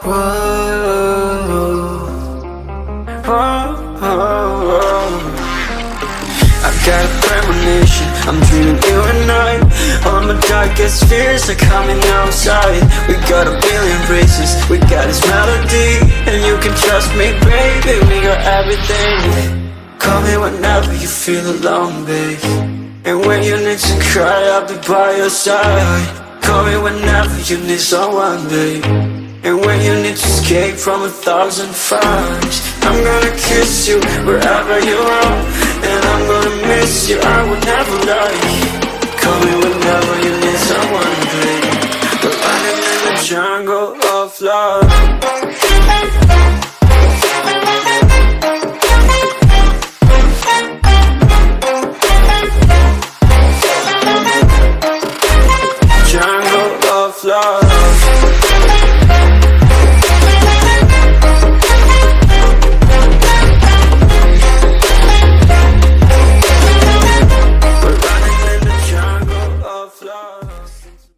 Whoa, whoa, whoa. I've got a premonition, I'm dreaming you and I. All my darkest fears are coming outside. We got a billion races, we got this melody. And you can trust me, baby, we got everything. Call me whenever you feel alone, babe. And when you need to cry, I'll be by your side. Call me whenever you need someone, babe. And when you need to escape from 1,000 fires, I'm gonna kiss you wherever you are. And I'm gonna miss you, I will never lie. Call me whenever you need someone, babe. We're running in the jungle of love.